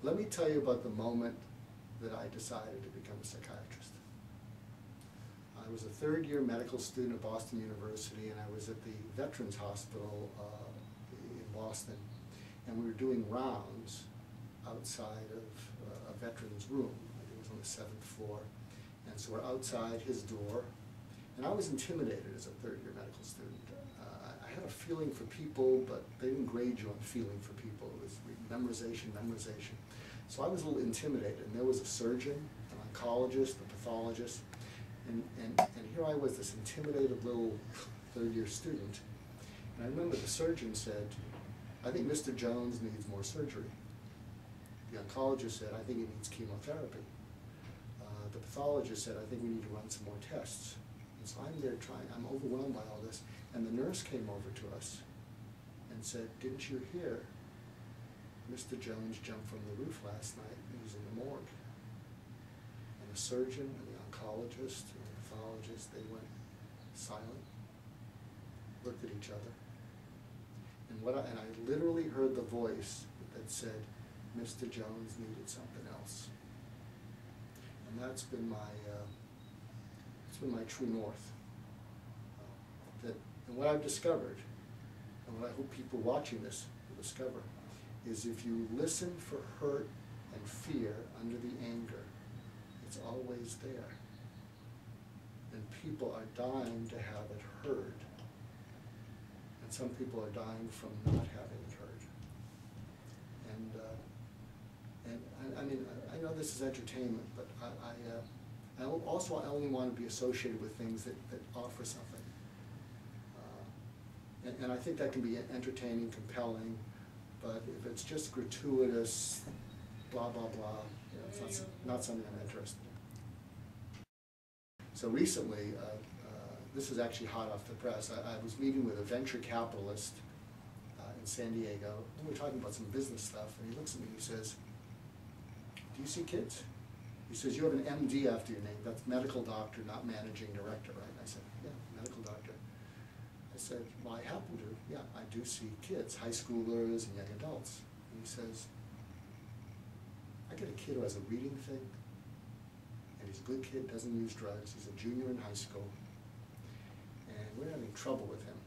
let me tell you about the moment that I decided to become a psychiatrist. I was a third-year medical student at Boston University, and I was at the Veterans Hospital in Boston, and we were doing rounds outside of a veteran's room. I think it was on the 7th floor, and so we're outside his door, and I was intimidated as a third-year medical student. I had a feeling for people, but they didn't grade you on feeling for people. It was memorization, memorization. So I was a little intimidated, and there was a surgeon, an oncologist, a pathologist, and here I was, this intimidated little third-year student. And I remember the surgeon said, "I think Mr. Jones needs more surgery." The oncologist said, "I think he needs chemotherapy." The pathologist said, "I think we need to run some more tests." And so I'm there trying, I'm overwhelmed by all this, and the nurse came over to us and said, "Didn't you hear Mr. Jones jumped from the roof last night and he's in the morgue?" And the surgeon and the oncologist and the pathologist, they went silent, looked at each other, and I literally heard the voice that said, "Mr. Jones needed something else." And that's been my true north. And what I've discovered, and what I hope people watching this will discover, is if you listen for hurt and fear under the anger, it's always there. And people are dying to have it heard. And some people are dying from not having it heard. And I mean, I know this is entertainment, but I only want to be associated with things that offer something. And I think that can be entertaining, compelling, but if it's just gratuitous, blah, blah, blah, you know, it's not something I'm interested in. So recently, this is actually hot off the press, I was meeting with a venture capitalist in San Diego, and we were talking about some business stuff, and he looks at me and he says, "Do you see kids?" He says, "You have an MD after your name, that's medical doctor, not managing director, right?" And I said, "Yeah, medical doctor." I said, "Well, I happen to, yeah, I do see kids, high schoolers and young adults." And he says, "I get a kid who has a reading thing, and he's a good kid, doesn't use drugs, he's a junior in high school, and we're having trouble with him.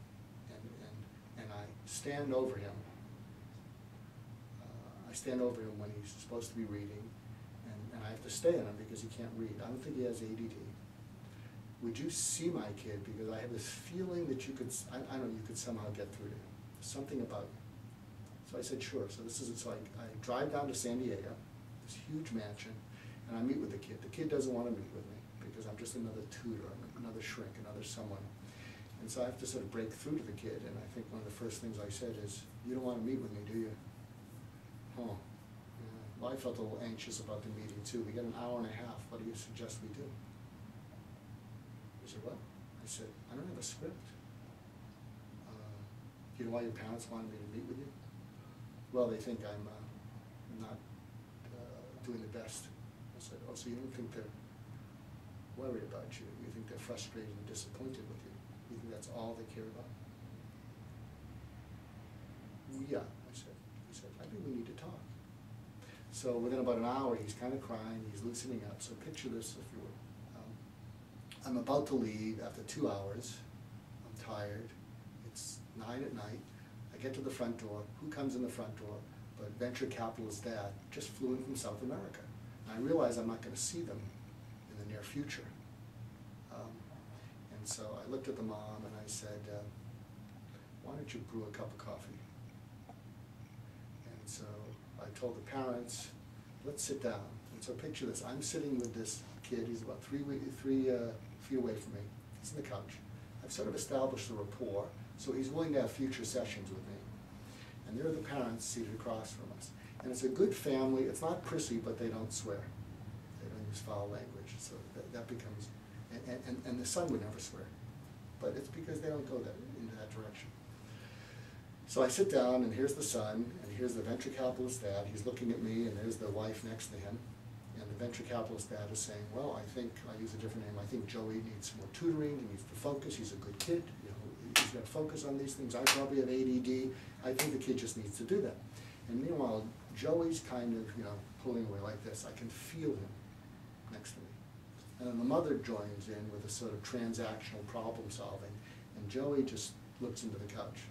And I stand over him. I stand over him when he's supposed to be reading, and I have to stay on him because he can't read. I don't think he has ADD. Would you see my kid? Because I have this feeling that you could, I don't know, you could somehow get through to him. There's something about it." So I said, "Sure." So I drive down to San Diego, this huge mansion, and I meet with the kid. The kid doesn't want to meet with me because I'm just another tutor, I'm another shrink, another someone. And so I have to sort of break through to the kid, and I think one of the first things I said is, "You don't want to meet with me, do you?" "Oh, yeah." Well, I felt a little anxious about the meeting too. We got an hour and a half. What do you suggest we do? He said, "What?" I said, "I don't have a script. You know why your parents wanted me to meet with you?" "Well, they think I'm not doing the best." I said, "Oh, so you don't think they're worried about you? You think they're frustrated and disappointed with you? You think that's all they care about?" "Yeah," I said. He said, "I think we need to talk." So within about an hour, he's kind of crying, he's loosening up. So picture this, if you will. I'm about to leave after 2 hours. I'm tired. It's 9 at night. I get to the front door. Who comes in the front door? But venture capitalist dad just flew in from South America. And I realize I'm not going to see them in the near future. And so I looked at the mom and I said, "Why don't you brew a cup of coffee?" And so I told the parents, "Let's sit down." And so picture this. I'm sitting with this kid. He's about 3 feet away from me. He's on the couch. I've sort of established a rapport, so he's willing to have future sessions with me. And there are the parents seated across from us. And it's a good family. It's not prissy, but they don't swear. They don't use foul language. So that becomes, and the son would never swear. But it's because they don't go into that direction. So I sit down, and here's the son, and here's the venture capitalist dad. He's looking at me, and there's the wife next to him. And the venture capitalist dad is saying, "Well, I think," I use a different name, "I think Joey needs more tutoring, he needs to focus, he's a good kid, you know, he's got to focus on these things. I probably have ADD, I think the kid just needs to do that." And meanwhile, Joey's kind of, you know, pulling away like this. I can feel him next to me. And then the mother joins in with a sort of transactional problem solving, and Joey just looks into the couch.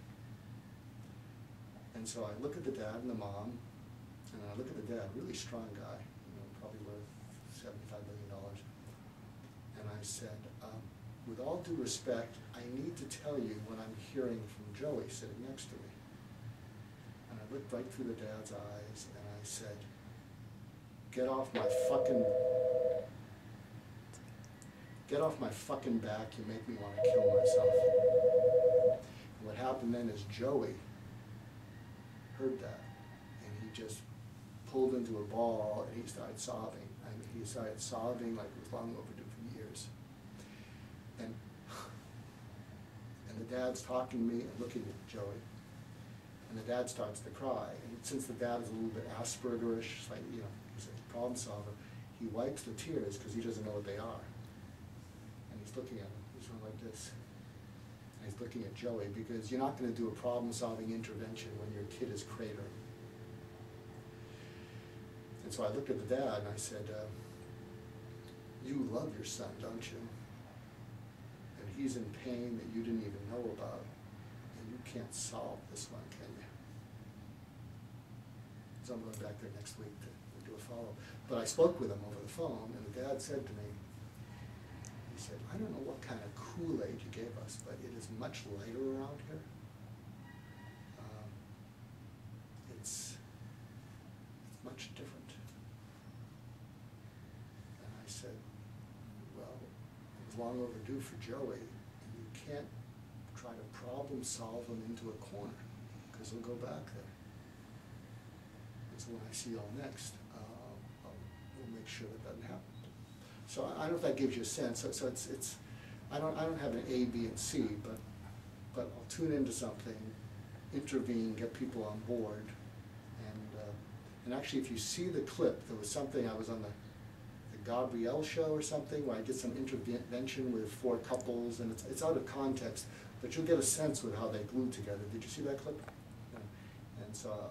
And so I look at the dad and the mom, and I look at the dad, really strong guy, you know, probably worth $75 million. And I said, with all due respect, I need to tell you what I'm hearing from Joey sitting next to me. And I looked right through the dad's eyes, and I said, get off my fucking back, you make me want to kill myself. And what happened then is Joey heard that, and he just pulled into a ball, and he started sobbing. I mean, he started sobbing like it was long overdue for years. And the dad's talking to me and looking at Joey, and the dad starts to cry. And since the dad is a little bit Aspergerish, like, you know, he's a problem solver, he wipes the tears because he doesn't know what they are. And he's looking at him. He's going like this. And he's looking at Joey, because you're not going to do a problem-solving intervention when your kid is cratering. And so I looked at the dad and I said, you love your son, don't you? And he's in pain that you didn't even know about, and you can't solve this one, can you? So I'm going back there next week to do a follow-up. But I spoke with him over the phone, and the dad said to me, he said, I don't know what kind of Kool-Aid you gave us, but it is much lighter around here. It's much different. And I said, well, it was long overdue for Joey, and you can't try to problem solve him into a corner, because he'll go back there. And so when I see y'all next, we'll make sure that doesn't happen. So I don't know if that gives you a sense. So it's I don't have an A, B, and C, but I'll tune into something, intervene, get people on board, and actually, if you see the clip, there was something, I was on the Gabrielle show or something, where I did some intervention with 4 couples, and it's out of context, but you'll get a sense with how they glued together. Did you see that clip? Yeah. And so,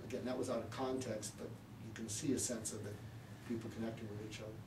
again, that was out of context, but you can see a sense of the people connecting with each other.